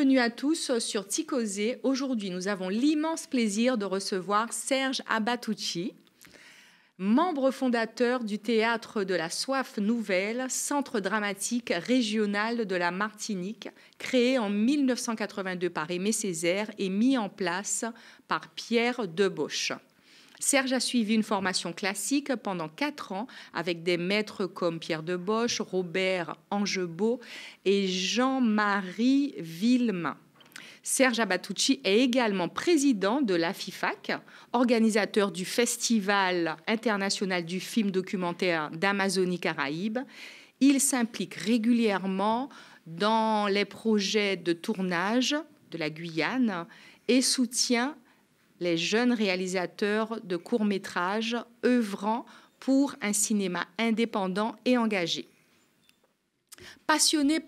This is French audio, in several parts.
Bienvenue à tous sur Ticozé. Aujourd'hui, nous avons l'immense plaisir de recevoir Serge Abatucci, membre fondateur du Théâtre de la Soif Nouvelle, centre dramatique régional de la Martinique, créé en 1982 par Aimé Césaire et mis en place par Pierre Debauche. Serge a suivi une formation classique pendant 4 ans avec des maîtres comme Pierre Debauche, Robert Angebaud et Jean-Marie Villemain. Serge Abatucci est également président de l'AFIFAC, organisateur du Festival international du film documentaire d'Amazonie-Caraïbes. Il s'implique régulièrement dans les projets de tournage de la Guyane et soutient les jeunes réalisateurs de courts-métrages œuvrant pour un cinéma indépendant et engagé. Passionné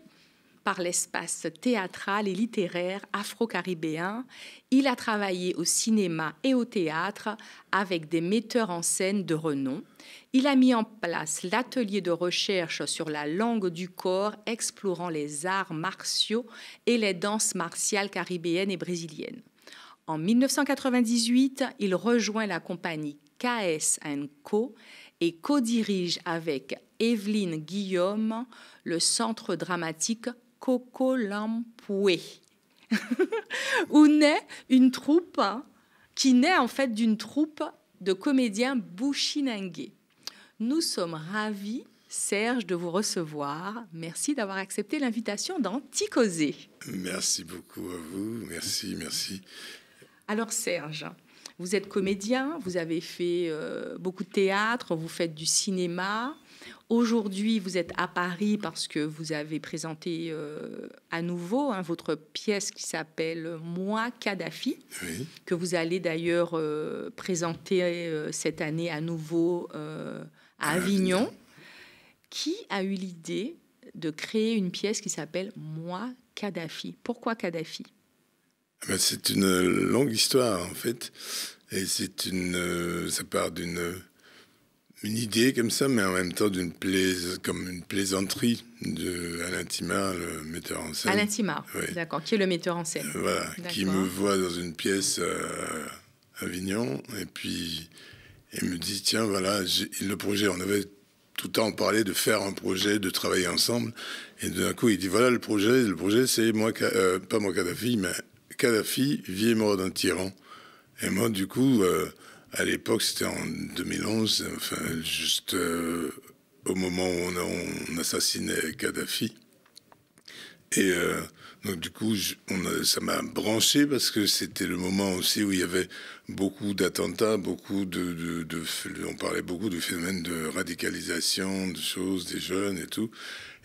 par l'espace théâtral et littéraire afro-caribéen, il a travaillé au cinéma et au théâtre avec des metteurs en scène de renom. Il a mis en place l'atelier de recherche sur la langue du corps, explorant les arts martiaux et les danses martiales caribéennes et brésiliennes. En 1998, il rejoint la compagnie KS & Co et co-dirige avec Evelyne Guillaume le centre dramatique Kokolampoué, où naît une troupe qui naît en fait d'une troupe de comédiens bushinengués. Nous sommes ravis, Serge, de vous recevoir. Merci d'avoir accepté l'invitation dans Ticozé. Merci beaucoup à vous. Merci. Alors Serge, vous êtes comédien, vous avez fait beaucoup de théâtre, vous faites du cinéma. Aujourd'hui, vous êtes à Paris parce que vous avez présenté à nouveau votre pièce qui s'appelle « Moi, Kadhafi », oui. Que vous allez d'ailleurs présenter cette année à nouveau à Avignon. Qui a eu l'idée de créer une pièce qui s'appelle « Moi, Kadhafi ». Pourquoi Kadhafi ? C'est une longue histoire, en fait. Et ça part d'une idée comme ça, mais en même temps comme une plaisanterie de Alain Timard, le metteur en scène. Alain Timard, oui. D'accord, qui est le metteur en scène. Voilà, qui me voit dans une pièce à Avignon, et puis il me dit, tiens, voilà, le projet, on avait tout le temps parlé de faire un projet, de travailler ensemble, et d'un coup, il dit, voilà, le projet c'est moi, pas moi Kadhafi, mais Kadhafi, vie et mort d'un tyran. Et moi, du coup, à l'époque, c'était en 2011, enfin, juste au moment où on assassinait Kadhafi. Et donc, du coup, ça m'a branché parce que c'était le moment aussi où il y avait beaucoup d'attentats, on parlait beaucoup de phénomènes de radicalisation, de choses, des jeunes et tout.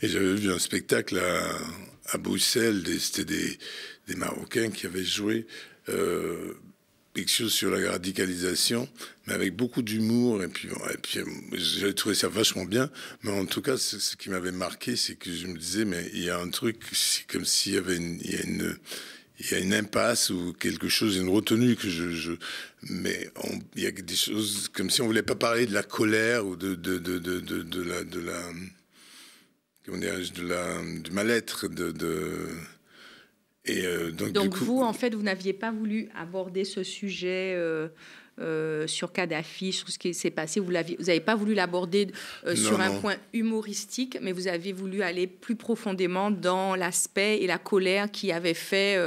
Et j'avais vu un spectacle à Bruxelles, c'était des Marocains qui avaient joué quelque chose sur la radicalisation, mais avec beaucoup d'humour. Et puis j'avais trouvé ça vachement bien. Mais en tout cas, ce qui m'avait marqué, c'est que je me disais, mais il y a un truc, c'est comme s'il y avait il y a une impasse ou quelque chose, une retenue que mais il y a des choses comme si on voulait pas parler de la colère ou du mal-être Donc vous, en fait, vous n'aviez pas voulu aborder ce sujet sur Kadhafi, sur ce qui s'est passé. Vous n'avez pas voulu l'aborder sur un point humoristique, mais vous avez voulu aller plus profondément dans l'aspect et la colère qui avait fait,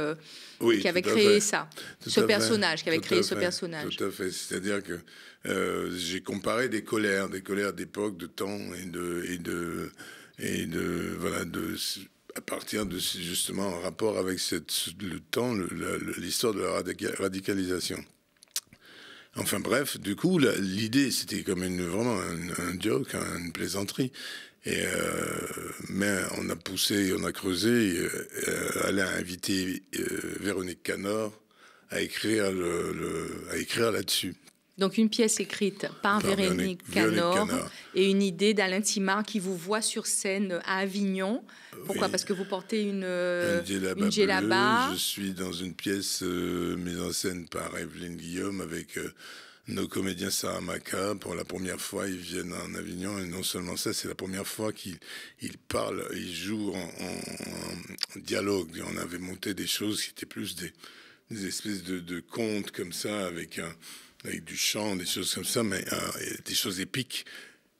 qui avait créé ce personnage. Tout à fait. C'est-à-dire que j'ai comparé des colères d'époque, de temps à partir de justement en rapport avec le temps, l'histoire de la radicalisation. Enfin bref, du coup, l'idée, c'était comme vraiment un joke, une plaisanterie. Mais on a poussé, on a creusé. Alain a invité Véronique Canor à écrire là-dessus. Donc une pièce écrite par Véronique Canor et une idée d'Alain Timard qui vous voit sur scène à Avignon. Pourquoi? Parce que vous portez une djellaba. Je suis dans une pièce mise en scène par Evelyne Guillaume avec nos comédiens Saramaka. Pour la première fois, ils viennent en Avignon. Et non seulement ça, c'est la première fois qu'ils parlent, ils jouent en dialogue. On avait monté des choses qui étaient plus des espèces de contes comme ça, avec du chant, des choses comme ça, mais des choses épiques,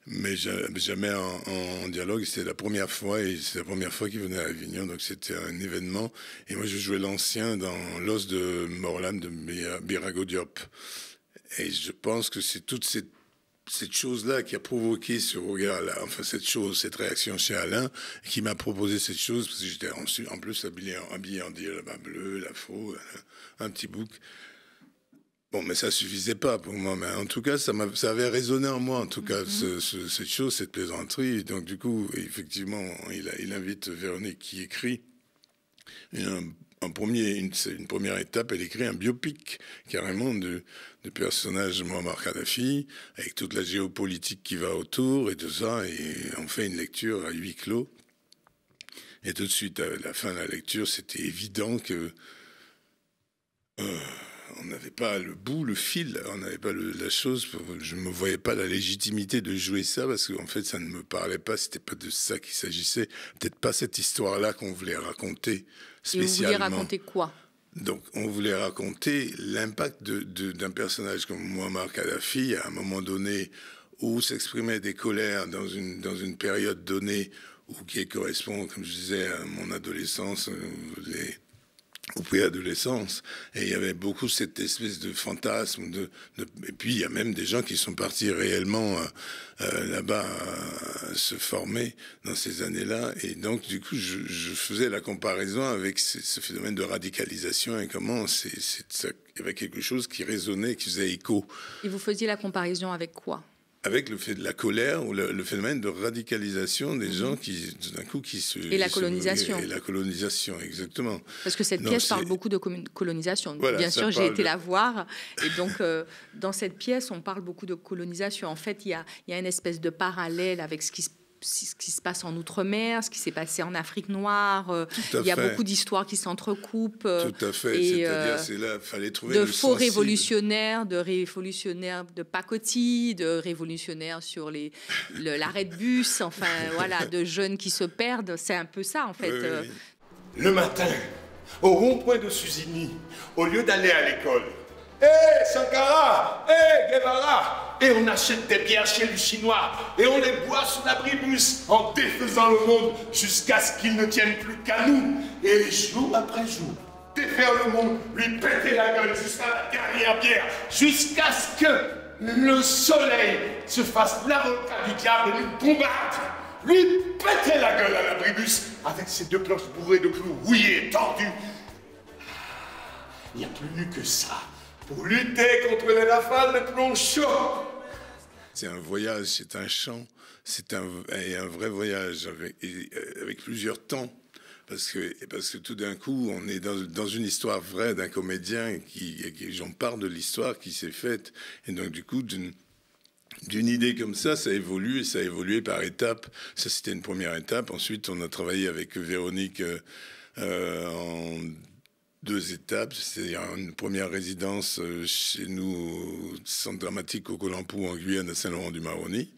mais jamais en dialogue. C'était la première fois, et c'est la première fois qu'ils venaient à Avignon, donc c'était un événement. Et moi, je jouais l'ancien dans L'os de Morlan de Birago Diop. Et je pense que c'est toute cette chose-là qui a provoqué ce regard-là, enfin cette réaction chez Alain, qui m'a proposé cette chose, parce que j'étais en plus habillé en djellaba bleu, l'afro, un petit bouc. Bon, mais ça suffisait pas pour moi. Mais en tout cas, ça avait résonné en moi, en tout cas, cette chose, cette plaisanterie. Donc, du coup, effectivement, il invite Véronique qui écrit une première étape. Elle écrit un biopic, carrément, du personnage Mouammar Kadhafi, avec toute la géopolitique qui va autour et tout ça. Et on fait une lecture à huis clos. Et tout de suite, à la fin de la lecture, c'était évident que... on n'avait pas le fil, on n'avait pas la chose. Je ne me voyais pas la légitimité de jouer ça parce qu'en fait, ça ne me parlait pas. C'était pas de ça qu'il s'agissait. Peut-être pas cette histoire-là qu'on voulait raconter spécialement. Et vous vouliez raconter quoi? Donc, on voulait raconter l'impact d'un personnage comme Mouammar Kadhafi à un moment donné où s'exprimaient des colères dans une période donnée ou qui correspond, comme je disais, à mon adolescence, ou préadolescence, et il y avait beaucoup cette espèce de fantasme et puis il y a même des gens qui sont partis réellement là-bas se former dans ces années-là, et donc du coup je faisais la comparaison avec ce phénomène de radicalisation et comment il y avait quelque chose qui résonnait, qui faisait écho. Et vous faisiez la comparaison avec quoi? Avec le fait de la colère ou le phénomène de radicalisation des gens qui, tout d'un coup, qui se... Et la colonisation. Et la colonisation, exactement. Parce que cette pièce parle beaucoup de colonisation. Voilà, bien sûr, j'ai été la voir. Et donc, dans cette pièce, on parle beaucoup de colonisation. En fait, il y a une espèce de parallèle avec ce qui se passe en Outre-mer, ce qui s'est passé en Afrique noire. Il y a beaucoup d'histoires qui s'entrecoupent. Tout à fait. C'est-à-dire, c'est là, fallait trouver de faux révolutionnaires, de pacotille, de révolutionnaires sur l'arrêt de bus, enfin, voilà, de jeunes qui se perdent. C'est un peu ça, en fait. Oui. Le matin, au rond-point de Suzini, au lieu d'aller à l'école, Sankara, Guevara, et on achète des bières chez le Chinois et on les boit sous l'abribus en défaisant le monde jusqu'à ce qu'il ne tienne plus qu'à nous. Et jour après jour, défaire le monde, lui péter la gueule jusqu'à la dernière bière, jusqu'à ce que le soleil se fasse l'avocat du diable et lui bombarde, lui péter la gueule à l'abribus avec ses deux planches bourrées de clous rouillés et tordus. Il n'y a plus eu que ça pour lutter contre les rafales de plomb chaud. C'est un voyage, c'est un chant, c'est un vrai voyage avec plusieurs temps. Parce que tout d'un coup, on est dans une histoire vraie d'un comédien j'en parle de l'histoire qui s'est faite. Et donc, du coup, d'une idée comme ça évolue, et ça a évolué par étapes. Ça, c'était une première étape. Ensuite, on a travaillé avec Véronique en 2 étapes, c'est-à-dire une première résidence chez nous au Centre dramatique au Colampo en Guyane à Saint-Laurent-du-Maroni,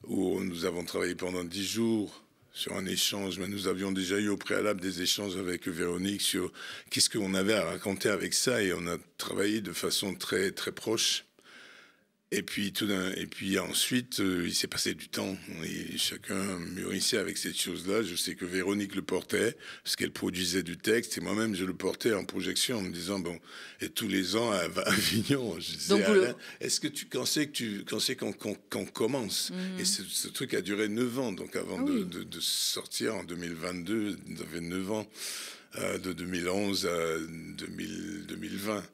où nous avons travaillé pendant 10 jours sur un échange, mais nous avions déjà eu au préalable des échanges avec Véronique sur qu'est-ce qu'on avait à raconter avec ça, et on a travaillé de façon très, très proche. Et puis ensuite, il s'est passé du temps et chacun mûrissait avec cette chose-là. Je sais que Véronique le portait parce qu'elle produisait du texte, et moi-même je le portais en projection en me disant bon, et tous les ans à Avignon, je disais Alain, est-ce que quand c'est qu'on commence? Et ce truc a duré 9 ans, donc avant de sortir en 2022, ça fait 9 ans, de 2011 à 2020.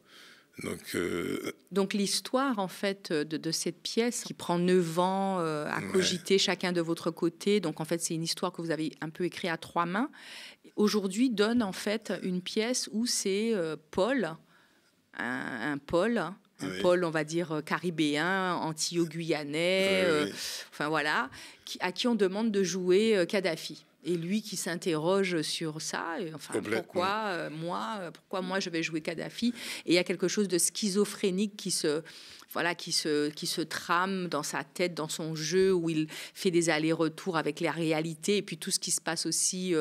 Donc l'histoire, en fait, de cette pièce qui prend 9 ans à cogiter chacun de votre côté, donc en fait c'est une histoire que vous avez un peu écrite à 3 mains, aujourd'hui donne en fait une pièce où c'est Paul, un Paul, pôle, on va dire, caribéen, antillo-guyanais, enfin voilà, à qui on demande de jouer Kadhafi. Et lui qui s'interroge sur ça, et enfin, pourquoi moi je vais jouer Kadhafi? Et il y a quelque chose de schizophrénique qui se trame dans sa tête, dans son jeu, où il fait des allers-retours avec la réalité, et puis tout ce qui se passe aussi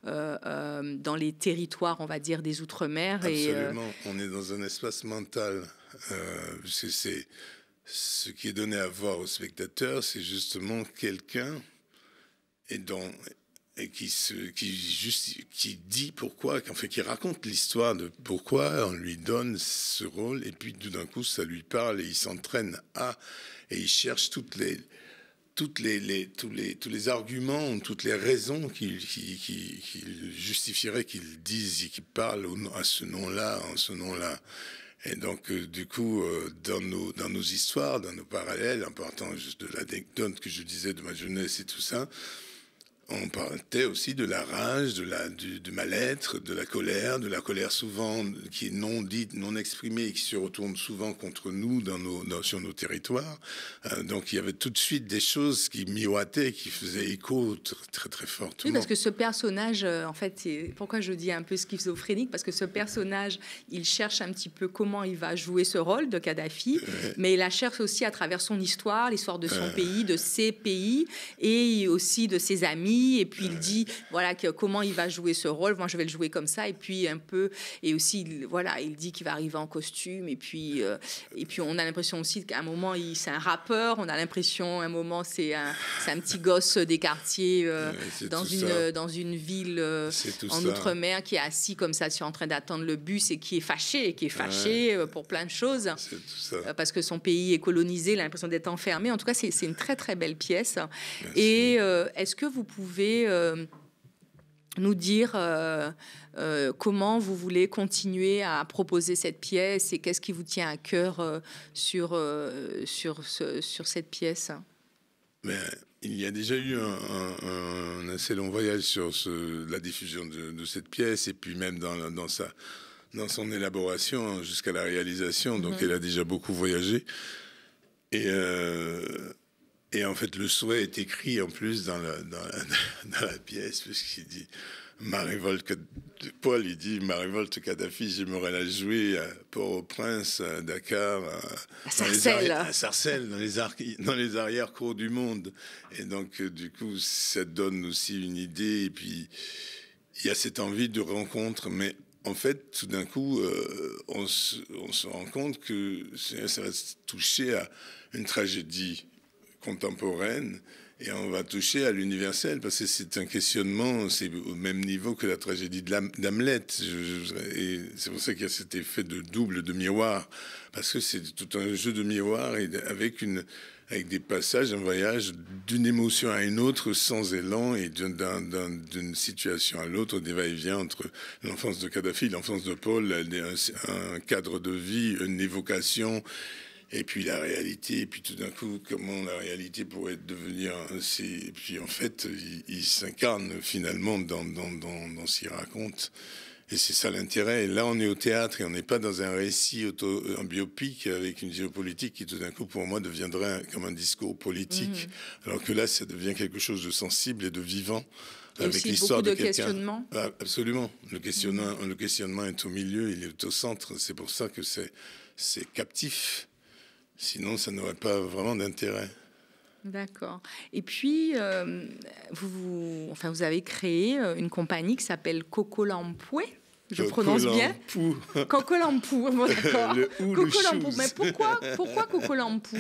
dans les territoires, on va dire, des Outre-mer. Absolument, on est dans un espace mental. C'est ce qui est donné à voir au spectateur, c'est justement quelqu'un qui dit pourquoi, en fait, qui raconte l'histoire de pourquoi on lui donne ce rôle, et puis tout d'un coup ça lui parle et il s'entraîne et il cherche tous les arguments, toutes les raisons qui justifieraient qu'il dise et qu'il parle à ce nom-là, en ce nom-là. Et donc, du coup, dans nos histoires, dans nos parallèles, en partant juste de l'anecdote que je disais de ma jeunesse et tout ça, on parlait aussi de la rage, du mal-être, de la colère souvent qui est non dite, non exprimée, et qui se retourne souvent contre nous sur nos territoires. Donc il y avait tout de suite des choses qui miroitaient, qui faisaient écho très très fortement. Oui, parce que ce personnage, en fait, c'est pourquoi je dis un peu schizophrénique, parce que ce personnage, il cherche un petit peu comment il va jouer ce rôle de Kadhafi, mais il la cherche aussi à travers son histoire, l'histoire de son pays, de ses pays, et aussi de ses amis. Et puis il dit comment il va jouer ce rôle. Moi je vais le jouer comme ça, et puis un peu, et aussi il dit qu'il va arriver en costume, et puis on a l'impression aussi qu'à un moment c'est un rappeur, on a l'impression à un moment c'est un petit gosse des quartiers dans une ville en Outre-mer qui est assis comme ça en train d'attendre le bus et qui est fâché pour plein de choses, parce que son pays est colonisé, il a l'impression d'être enfermé. En tout cas c'est une très très belle pièce. Merci. Et est-ce que vous pouvez nous dire comment vous voulez continuer à proposer cette pièce, et qu'est-ce qui vous tient à cœur sur cette pièce? Il y a déjà eu un assez long voyage sur la diffusion de cette pièce, et puis même dans son élaboration jusqu'à la réalisation. Donc elle a déjà beaucoup voyagé. Et en fait, le souhait est écrit en plus dans la pièce, puisqu'il dit Paul, il dit ma révolte Kadhafi, j'aimerais la jouer à Port-au-Prince, à Dakar, à Sarcelles, dans les arrière-cours du monde. Et donc, du coup, ça donne aussi une idée. Et puis, il y a cette envie de rencontre, mais en fait, tout d'un coup, on se rend compte que ça va toucher à une tragédie contemporaine, et on va toucher à l'universel, parce que c'est un questionnement, c'est au même niveau que la tragédie d'Hamlet. Et c'est pour ça qu'il y a cet effet de double, de miroir, parce que c'est tout un jeu de miroir, et avec des passages, un voyage d'une émotion à une autre, sans élan, et d'une situation à l'autre, des va-et-vient entre l'enfance de Kadhafi, l'enfance de Paul, un cadre de vie, une évocation, et puis la réalité, et puis tout d'un coup, comment la réalité pourrait devenir et puis en fait, il s'incarne finalement dans ce qu'il raconte. Et c'est ça l'intérêt. Et là, on est au théâtre, et on n'est pas dans un récit un biopic avec une géopolitique qui, tout d'un coup, pour moi, deviendrait comme un discours politique. Alors que là, ça devient quelque chose de sensible et de vivant. Et avec l'histoire de questionnement. Ah, absolument. Le questionnement est au milieu, il est au centre. C'est pour ça que c'est captif. Sinon, ça n'aurait pas vraiment d'intérêt. D'accord. Et puis, vous avez créé une compagnie qui s'appelle Kokolampoué. Je prononce bien. Kokolampou. Bon, d'accord. Kokolampou. Mais pourquoi Kokolampou?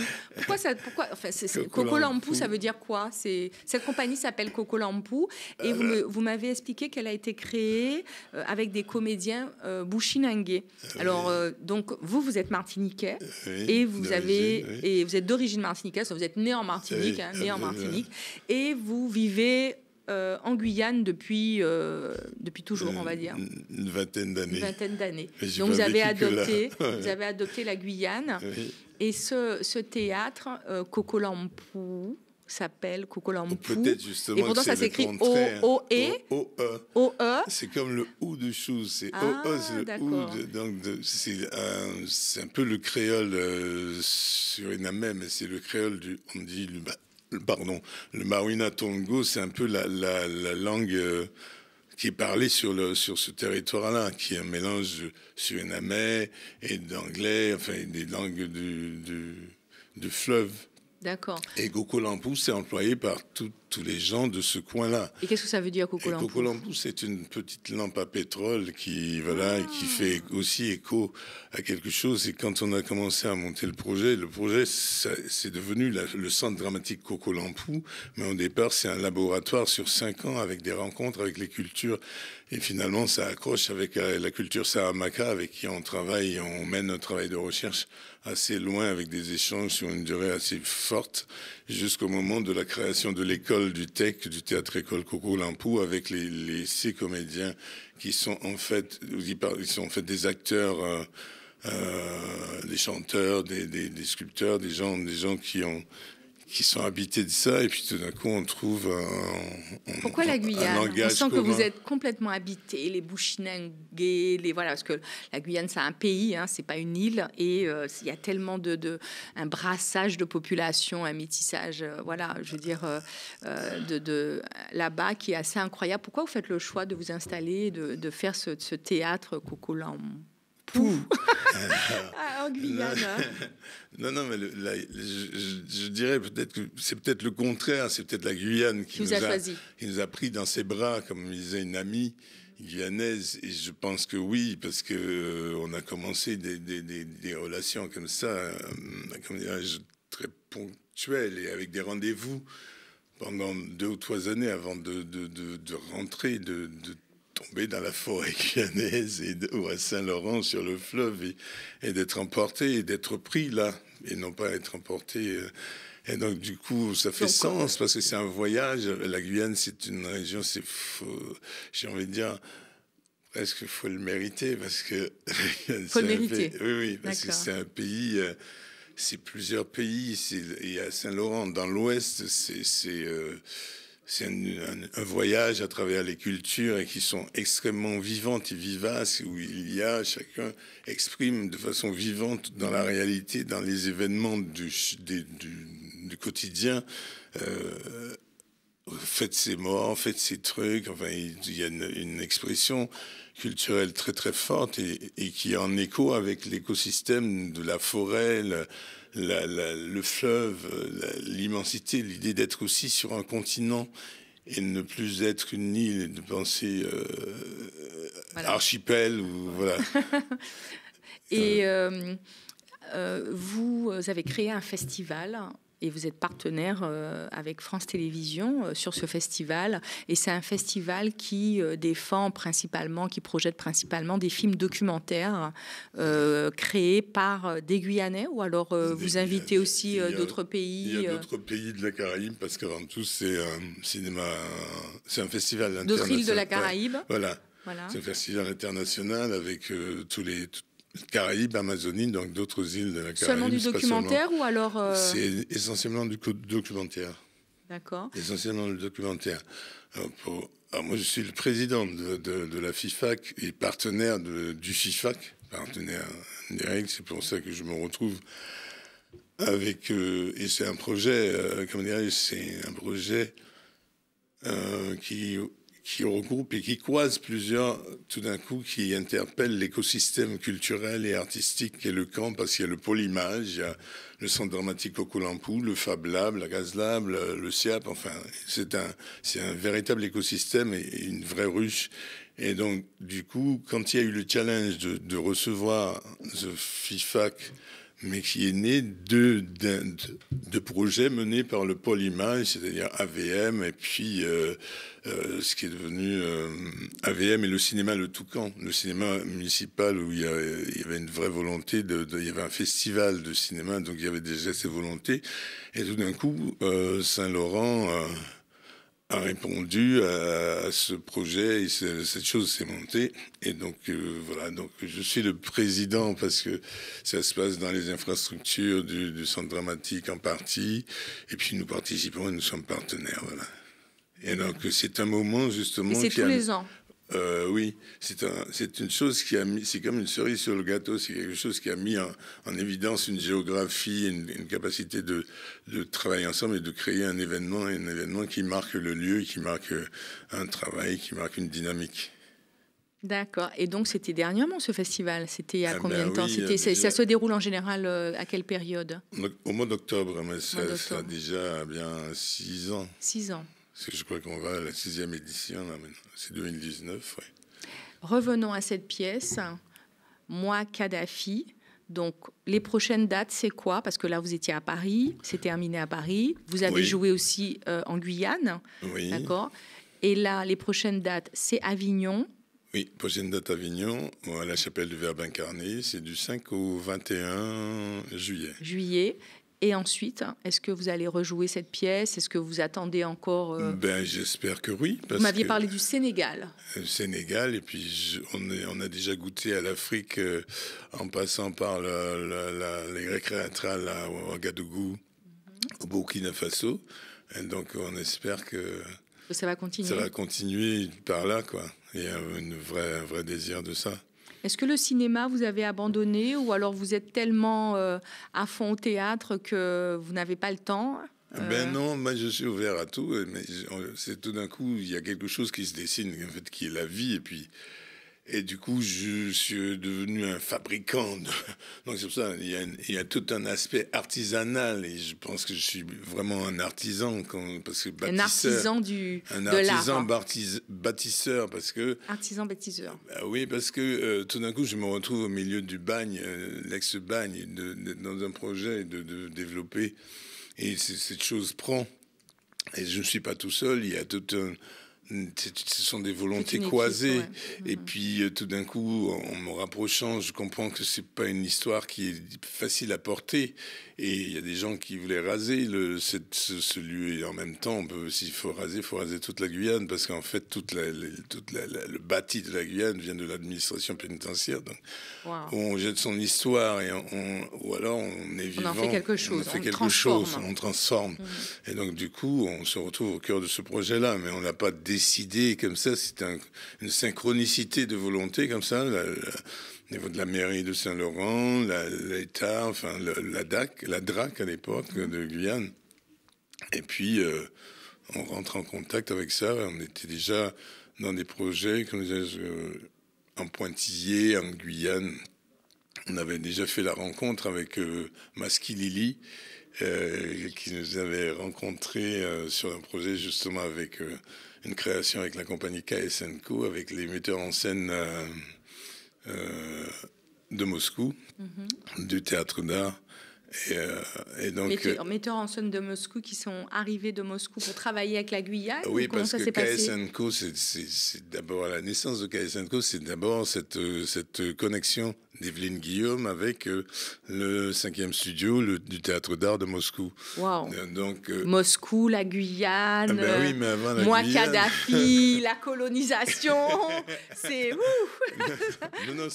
Kokolampou, ça veut dire quoi? Cette compagnie s'appelle Kokolampou, et vous m'avez expliqué qu'elle a été créée avec des comédiens bushinangais. Alors, donc, vous êtes martiniquais, et vous êtes d'origine martiniquaise, vous êtes né en Martinique, né en Martinique, et vous vivez en Guyane depuis toujours, on va dire. Une vingtaine d'années. Donc vous avez adopté la Guyane. Oui. Et ce théâtre, Kokolampou, s'appelle Kokolampou. Peut-être justement. Et pourtant, ça s'écrit O-O-E. O-E. O-E. C'est comme le ou de chose. C'est Ah, O-E, c'est le ou. d'accord. Donc, c'est un peu le créole surinamais, mais c'est le créole on dit le Mawina Tongo, c'est un peu la langue qui est parlée sur ce territoire-là, qui est un mélange de surinamais et d'anglais, enfin des langues du fleuve. D'accord. Et Kokolampou, c'est employé par tous les gens de ce coin-là. Et qu'est-ce que ça veut dire, Kokolampou? Kokolampou, c'est une petite lampe à pétrole qui fait aussi écho à quelque chose. Et quand on a commencé à monter le projet, c'est devenu le centre dramatique Kokolampou. Mais au départ, c'est un laboratoire sur 5 ans avec des rencontres avec les cultures. Et finalement, ça accroche avec la culture Saramaka, avec qui on travaille, on mène notre travail de recherche assez loin, avec des échanges sur une durée assez forte, jusqu'au moment de la création de l'école du TEC, du théâtre-école Kokolampou, avec ces comédiens qui sont en fait des acteurs, des chanteurs, des sculpteurs, des gens qui sont habités de ça, et puis tout d'un coup on trouve Pourquoi la Guyane? un langage On sent que commun. vous êtes complètement habité, les Bushinangais, voilà, parce que la Guyane c'est un pays, hein, c'est pas une île, et il y a tellement un brassage de population, un métissage, voilà, je veux dire, là-bas qui est assez incroyable. Pourquoi vous faites le choix de vous installer, de faire ce théâtre Kokolampou en Guyane? Non, mais je dirais peut-être que c'est peut-être le contraire, c'est peut-être la Guyane qui nous a pris dans ses bras, comme me disait une amie guyanaise, et je pense que oui, parce que on a commencé des relations comme ça, comme dirais-je, très ponctuelles et avec des rendez-vous pendant 2 ou 3 années avant de rentrer, de tomber dans la forêt guyanaise ou à Saint-Laurent sur le fleuve et d'être emporté et d'être pris là et non pas être emporté. Et donc du coup ça fait sens parce que c'est un voyage. La Guyane c'est une région, j'ai envie de dire presque faut le mériter parce que faut le mériter. Oui, parce que c'est un pays. C'est plusieurs pays. Il y a Saint-Laurent dans l'ouest. C'est un voyage à travers les cultures et qui sont extrêmement vivantes et vivaces, où chacun exprime de façon vivante dans la réalité, dans les événements du quotidien, faites ses morts, faites ses trucs. Enfin, il y a une expression culturelle très très forte et qui est en écho avec l'écosystème de la forêt, le fleuve, l'immensité, l'idée d'être aussi sur un continent et ne plus être une île et de penser archipel ou voilà. Et vous avez créé un festival et vous êtes partenaire avec France Télévisions sur ce festival. Et c'est un festival qui défend principalement, qui projette principalement des films documentaires créés par des Guyanais, ou alors vous invitez aussi d'autres pays? Il y a d'autres pays de la Caraïbe, parce qu'avant tout, c'est un cinéma, c'est un festival international. D'autres îles de la Caraïbe. Ouais, voilà. C'est un festival international avec tous les Caraïbes, Amazonie, donc d'autres îles de la Caraïbe. Seulement du documentaire ou alors C'est essentiellement du documentaire. D'accord. Essentiellement du documentaire. Alors moi, je suis le président de la FIFAC et partenaire du FIFAC, partenaire direct. C'est pour ça que je me retrouve avec... et c'est un projet, c'est un projet qui regroupe et qui croise plusieurs, tout d'un coup, qui interpelle l'écosystème culturel et artistique qu'est le camp, parce qu'il y a le pôle image, il y a le centre dramatique Kokolampou, le Fab Lab, la Gaz Lab, le SIAP, enfin, c'est un véritable écosystème et une vraie ruche. Et donc, du coup, quand il y a eu le challenge de recevoir The FIFAC, mais qui est né de projets menés par le pôle image, c'est-à-dire AVM, et puis ce qui est devenu AVM et le cinéma Le Toucan, le cinéma municipal où il y avait une vraie volonté, il y avait un festival de cinéma, donc il y avait déjà ces volontés. Et tout d'un coup, Saint-Laurent a répondu à ce projet et cette chose s'est montée. Et donc, voilà, donc je suis le président parce que ça se passe dans les infrastructures du centre dramatique en partie. Et puis nous participons et nous sommes partenaires, voilà. Et donc c'est un moment justement... Et c'est tous les ans? Oui, c'est une chose qui a mis, c'est comme une cerise sur le gâteau, c'est quelque chose qui a mis en évidence une géographie, une capacité de travailler ensemble et de créer un événement qui marque le lieu, qui marque un travail, qui marque une dynamique. D'accord. Et donc, c'était dernièrement ce festival? C'était il y a combien de temps? Oui, ça se déroule en général à quelle période? Au mois d'octobre, mais ça a déjà bien 6 ans. 6 ans. Parce que je crois qu'on va à la 6e édition, là, maintenant. C'est 2019, oui. Revenons à cette pièce, Moi, Kadhafi. Donc, les prochaines dates, c'est quoi? Parce que là, vous étiez à Paris, c'est terminé à Paris. Vous avez joué aussi en Guyane, d'accord? Et là, les prochaines dates, c'est Avignon. Oui, prochaine date Avignon, à la chapelle du Verbe incarné, c'est du 5 au 21 juillet. Juillet. Et ensuite, est-ce que vous allez rejouer cette pièce? Est-ce que vous attendez encore j'espère que oui. Vous m'aviez parlé du Sénégal. Sénégal, et puis on a déjà goûté à l'Afrique en passant par les Grecs théâtrales à Ouagadougou, au Burkina Faso. Et donc on espère que ça va continuer. Ça va continuer par là, quoi. Il y a un vrai désir de ça. Est-ce que le cinéma, vous avez abandonné ou alors vous êtes tellement à fond au théâtre que vous n'avez pas le temps? Non, moi je suis ouvert à tout, mais c'est tout d'un coup, il y a quelque chose qui se dessine, en fait, qui est la vie, et du coup, je suis devenu un fabricant. Donc c'est pour ça, il y a tout un aspect artisanal, et je pense que je suis vraiment un artisan, parce que bâtisseur, un artisan bâtisseur, parce que artisan bâtisseur. Oui, parce que tout d'un coup, je me retrouve au milieu du bagne, l'ex-bagne, dans un projet de développer, et cette chose prend. Et je ne suis pas tout seul. Il y a ce sont des volontés croisées. Ouais. Et puis, tout d'un coup, en me rapprochant, je comprends que c'est pas une histoire qui est facile à porter. Et il y a des gens qui voulaient raser ce lieu. Et en même temps, s'il faut raser toute la Guyane, parce qu'en fait, le bâti de la Guyane vient de l'administration pénitentiaire. Donc, on jette son histoire, ou alors on est vivant. On en fait quelque chose. On transforme. Et donc, du coup, on se retrouve au cœur de ce projet-là. Mais on n'a pas décidé comme ça. C'est une synchronicité de volonté comme ça. Au niveau de la mairie de Saint-Laurent, l'État, enfin la DRAC à l'époque de Guyane. Et puis, on rentre en contact avec ça. On était déjà dans des projets, comme je disais, en pointillé, en Guyane. On avait déjà fait la rencontre avec Maski Lili, qui nous avait rencontrés sur un projet justement avec une création avec la compagnie KSNCO, avec les metteurs en scène de Moscou, du théâtre d'art. Et donc, metteurs en scène de Moscou qui sont arrivés de Moscou pour travailler avec la Guyane. Oui, parce que KSNCO, c'est d'abord la naissance de KSNCO, c'est d'abord cette connexion d'Evelyne Guillaume avec le 5e studio du théâtre d'art de Moscou. Wow. Donc, Moscou, la Guyane, oui, mais avant moi, Kadhafi, la colonisation, c'est non,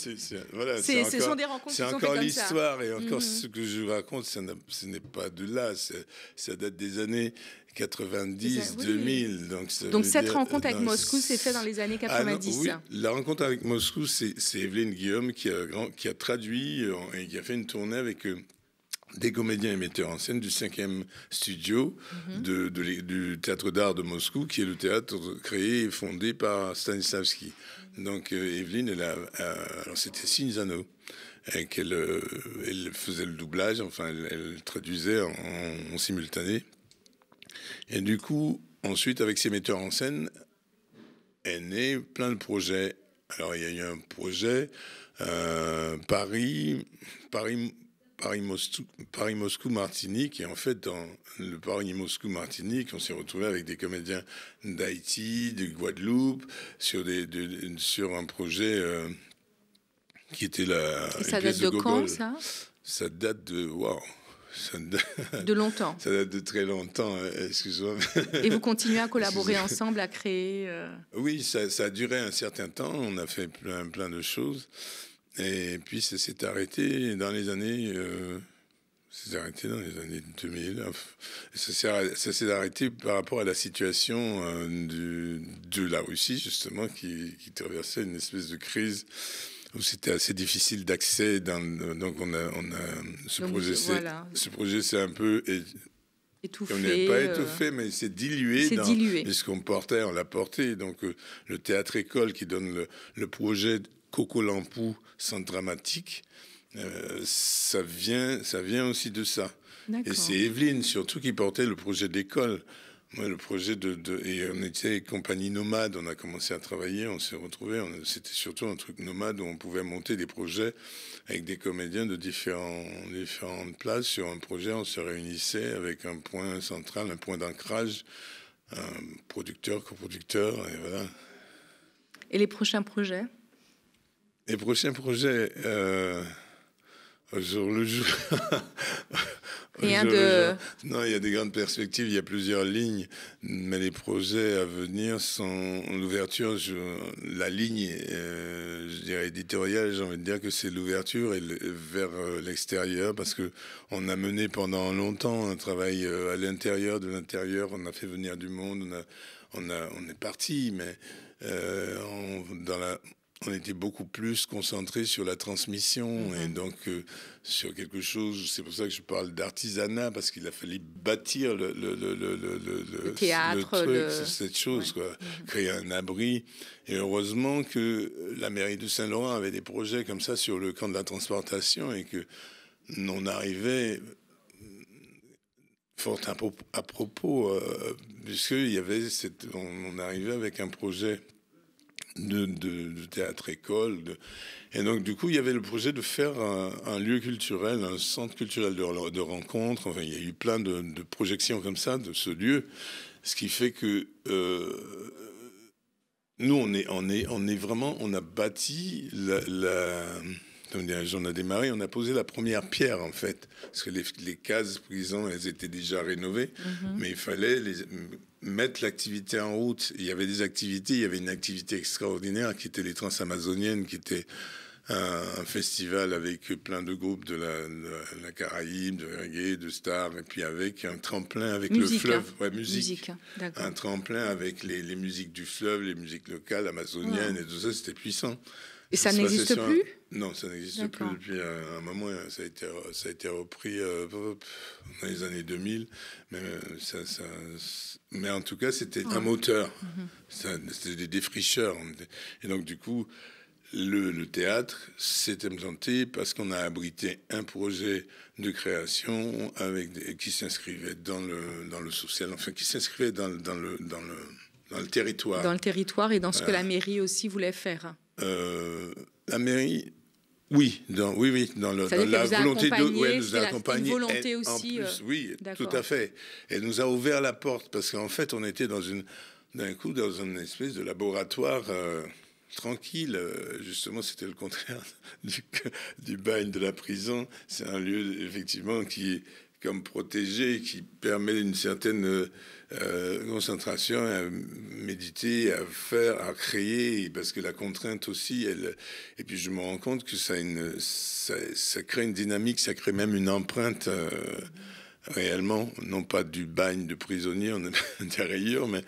voilà, ce sont des rencontres qui sont faites comme ça. C'est encore l'histoire et encore ce que je raconte, ce n'est pas de là, ça date des années 90, 2000. Donc cette rencontre avec Moscou s'est faite dans les années 90. Oui, la rencontre avec Moscou, c'est Evelyne Guillaume qui a traduit et qui a fait une tournée avec des comédiens et metteurs en scène du 5e studio du théâtre d'art de Moscou, qui est le théâtre créé et fondé par Stanislavski. Donc Evelyne, alors c'était Cinzano. Elle faisait le doublage, enfin elle traduisait en simultané. Et du coup, ensuite, avec ces metteurs en scène, est né plein de projets. Alors, il y a eu un projet Paris-Moscou-Martinique. Et en fait, dans le Paris-Moscou-Martinique, on s'est retrouvé avec des comédiens d'Haïti, de Guadeloupe, sur un projet qui était Et ça date de quand, ça? Ça date de... Waouh! Ça De longtemps. Ça date de très longtemps, excuse-moi. Et vous continuez à collaborer ensemble, à créer Oui, ça a duré un certain temps. On a fait plein de choses. Et puis, ça s'est arrêté dans les années... Ça s'est arrêté dans les années 2000. Ça s'est arrêté par rapport à la situation de la Russie, justement, qui traversait une espèce de crise où c'était assez difficile d'accès. Donc, on a ce projet s'est un peu étouffé. On n'est pas étouffé, mais c'est dilué. Dilué. Ce qu'on portait, on l'a porté. Donc, le théâtre-école qui donne le projet Coco Lampou, centre dramatique, ça vient aussi de ça. Et c'est Evelyne, surtout, qui portait le projet d'école. Moi, le projet et on était compagnie nomade, on a commencé à travailler, on s'est retrouvés, c'était surtout un truc nomade où on pouvait monter des projets avec des comédiens de différentes places. Sur un projet, on se réunissait avec un point central, un point d'ancrage, un producteur, coproducteur, et voilà. Et les prochains projets? Les prochains projets, au jour le jour. Rien de... Non, il y a des grandes perspectives, il y a plusieurs lignes, mais les projets à venir sont l'ouverture, la ligne, je dirais éditoriale, j'ai envie de dire que c'est l'ouverture vers l'extérieur, parce que on a mené pendant longtemps un travail à l'intérieur de l'intérieur, on a fait venir du monde, on est parti, mais on était beaucoup plus concentré sur la transmission et donc sur quelque chose. C'est pour ça que je parle d'artisanat, parce qu'il a fallu bâtir le théâtre, cette chose, quoi. Créer un abri. Et heureusement que la mairie de Saint-Laurent avait des projets comme ça sur le camp de la transportation et que on arrivait fort à propos, puisqu'il y avait on arrivait avec un projet de théâtre-école. Et donc, du coup, il y avait le projet de faire un lieu culturel, un centre culturel de rencontre. Enfin, il y a eu plein de projections comme ça de ce lieu. Ce qui fait que nous, on a bâti on a démarré, on a posé la première pierre, en fait. Parce que les cases prison, elles étaient déjà rénovées. Mais il fallait mettre l'activité en route. Il y avait des activités, il y avait une activité extraordinaire qui était les Transamazoniennes, qui était un festival avec plein de groupes de la Caraïbe, de reggae, de stars, et puis avec un tremplin avec le fleuve. Ouais, musique. Un tremplin avec les musiques du fleuve, les musiques locales, amazoniennes, et tout ça, c'était puissant. Et ça n'existe plus? Non, ça n'existe plus depuis un moment. Ça a été repris dans les années 2000. Mais en tout cas, c'était un moteur. C'était des défricheurs. Et donc, du coup, le théâtre s'est implanté parce qu'on a abrité un projet de création qui s'inscrivait dans le social, enfin, qui s'inscrivait dans le territoire. Dans le territoire et dans ce que la mairie aussi voulait faire. La mairie, oui, dans la volonté de nous accompagner. Une volonté aussi. En plus, oui, d'accord. Tout à fait. Elle nous a ouvert la porte parce qu'en fait, on était dans une espèce de laboratoire tranquille. Justement, c'était le contraire du bagne de la prison. C'est un lieu effectivement qui est comme protégé, qui permet une certaine concentration, à méditer, à faire, à créer, parce que la contrainte aussi, et puis je me rends compte que ça crée une dynamique, ça crée même une empreinte réellement, non pas du bagne de prisonnier en intérieur, mais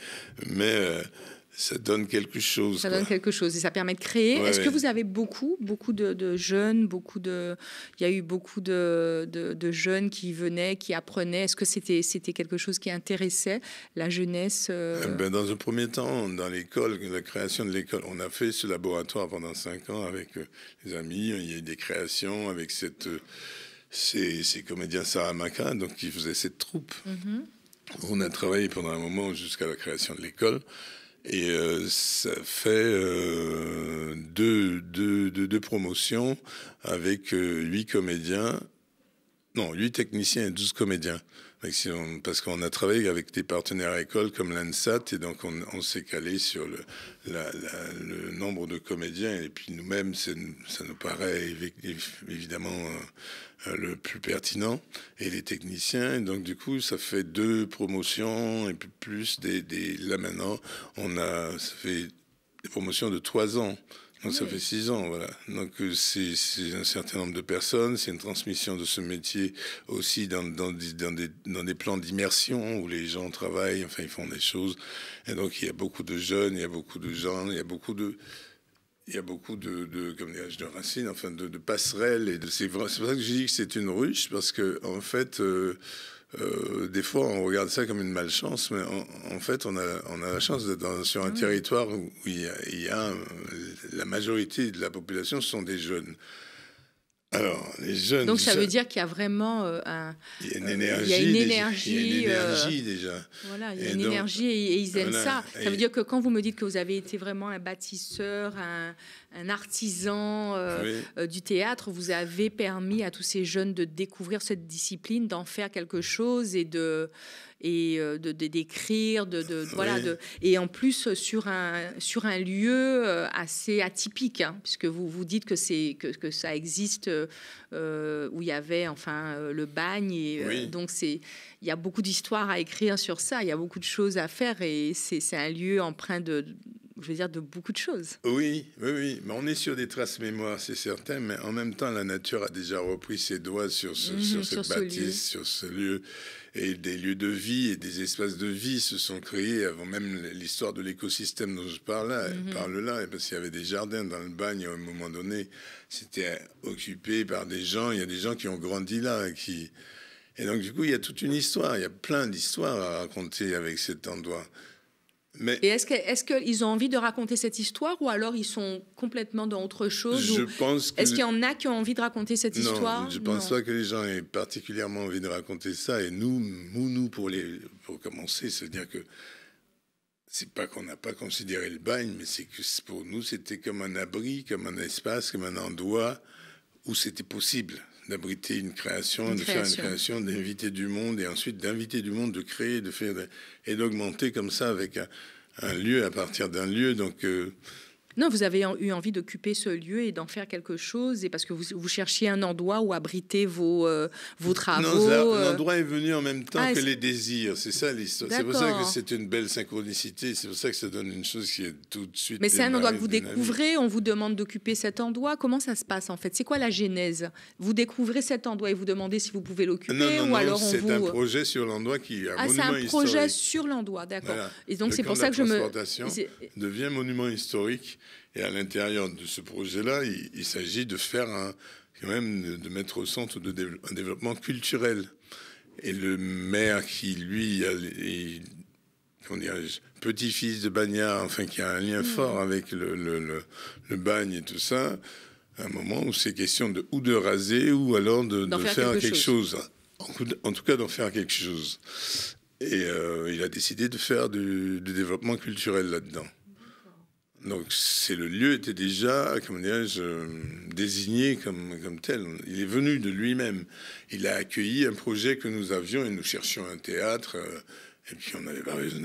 ça donne quelque chose. Ça donne quelque chose et ça permet de créer. Est-ce que vous avez beaucoup de jeunes, il y a eu beaucoup de jeunes qui venaient, qui apprenaient. Est-ce que c'était quelque chose qui intéressait la jeunesse Dans un premier temps, dans l'école, la création de l'école, on a fait ce laboratoire pendant 5 ans avec les amis. Il y a eu des créations avec ces comédiens Saramaka, donc qui faisaient cette troupe. On a travaillé pendant un moment jusqu'à la création de l'école. Et ça fait 2 promotions avec 8 comédiens Non, 8 techniciens et 12 comédiens. Parce qu'on a travaillé avec des partenaires à école comme l'ANSAT, et donc on s'est calé sur le nombre de comédiens. Et puis nous-mêmes, ça nous paraît évidemment le plus pertinent. Et les techniciens, et donc du coup, ça fait 2 promotions, et puis plus là maintenant, ça fait des promotions de 3 ans. Donc ça fait 6 ans, voilà. Donc c'est un certain nombre de personnes, c'est une transmission de ce métier aussi dans des plans d'immersion où les gens travaillent, enfin ils font des choses. Et donc il y a beaucoup de jeunes, il y a beaucoup de gens, il y a beaucoup de comme dirais-je, de racines, enfin de passerelles. Et c'est pour ça que je dis que c'est une ruche, parce que en fait, des fois, on regarde ça comme une malchance, mais en fait, on a la chance d'être sur un territoire où il y a la majorité de la population sont des jeunes. Alors, les jeunes... Donc, ça veut dire qu'il y a vraiment il y a une énergie. Il y a une énergie déjà. Voilà, il y a une énergie et ils aiment ça. Ça veut dire que quand vous me dites que vous avez été vraiment un bâtisseur, un artisan du théâtre, vous avez permis à tous ces jeunes de découvrir cette discipline, d'en faire quelque chose et d'écrire, et en plus sur un lieu assez atypique, hein, puisque vous dites que ça existe où il y avait le bagne, et donc il y a beaucoup d'histoires à écrire sur ça, il y a beaucoup de choses à faire, et c'est un lieu empreint de beaucoup de choses. Oui, mais on est sur des traces mémoire, c'est certain, mais en même temps, la nature a déjà repris ses doigts sur cette bâtisse, sur ce lieu, et des lieux de vie et des espaces de vie se sont créés avant même l'histoire de l'écosystème dont je parle là, parce qu'il y avait des jardins dans le bagne à un moment donné, c'était occupé par des gens, il y a des gens qui ont grandi là, et donc du coup, il y a toute une histoire, il y a plein d'histoires à raconter avec cet endroit. Et est-ce qu'ils ont envie de raconter cette histoire, ou alors ils sont complètement dans autre chose? Est-ce qu'il y en a qui ont envie de raconter cette histoire? Non, je ne pense pas que les gens aient particulièrement envie de raconter ça. Et nous pour commencer, c'est-à-dire que c'est pas qu'on n'a pas considéré le bagne, mais c'est que pour nous, c'était comme un abri, comme un espace, comme un endroit où c'était possible d'abriter une création, faire une création, d'inviter du monde, et ensuite d'inviter du monde, de créer, de faire, et d'augmenter comme ça avec un lieu à partir d'un lieu. Donc non, vous avez eu envie d'occuper ce lieu et d'en faire quelque chose, et parce que vous cherchiez un endroit où abriter vos travaux. Non, l'endroit est venu en même temps que les désirs. C'est ça l'histoire. C'est pour ça que c'est une belle synchronicité. C'est pour ça que ça donne une chose qui est tout de suite. Mais c'est un endroit que vous découvrez. On vous demande d'occuper cet endroit. Comment ça se passe en fait? C'est quoi la genèse? Vous découvrez cet endroit et vous demandez si vous pouvez l'occuper, non, ou alors on c'est un projet sur l'endroit qui est un monument historique. C'est un projet sur l'endroit, d'accord. Voilà. Et donc c'est pour ça que je me devient monument historique. Et à l'intérieur de ce projet-là, il s'agit de faire quand même de mettre au centre un développement culturel. Et le maire qui, lui, est petit-fils de bagnard, enfin qui a un lien fort avec le bagne et tout ça, à un moment où c'est question ou de raser, ou alors de faire quelque chose. En tout cas, d'en faire quelque chose. Et il a décidé de faire du développement culturel là-dedans. Donc le lieu était déjà, comment dirais-je, désigné comme tel. Il est venu de lui-même. Il a accueilli un projet que nous avions, et nous cherchions un théâtre. Et puis on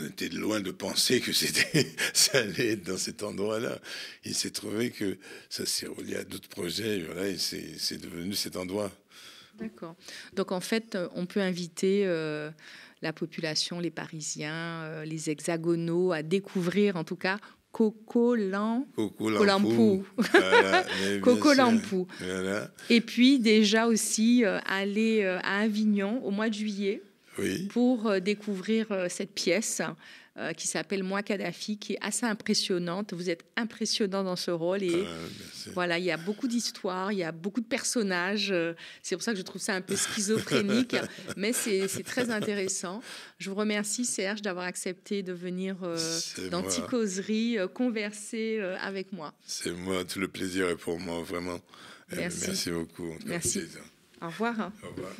était loin de penser que ça allait être dans cet endroit-là. Il s'est trouvé que ça s'est relié à d'autres projets, et voilà, et c'est devenu cet endroit. D'accord. Donc en fait, on peut inviter la population, les Parisiens, les hexagonaux, à découvrir en tout cas Kokolampuu. Voilà, Kokolampuu. Voilà. Et puis déjà aussi aller à Avignon au mois de juillet pour découvrir cette pièce qui s'appelle Moi Kadhafi, qui est assez impressionnante. Vous êtes impressionnant dans ce rôle, et voilà, il y a beaucoup d'histoires, il y a beaucoup de personnages. C'est pour ça que je trouve ça un peu schizophrénique, mais c'est très intéressant. Je vous remercie, Serge, d'avoir accepté de venir dans Ticozeri converser avec moi. C'est moi, tout le plaisir est pour moi, vraiment. Merci. Merci beaucoup. Merci. Au revoir. Au revoir.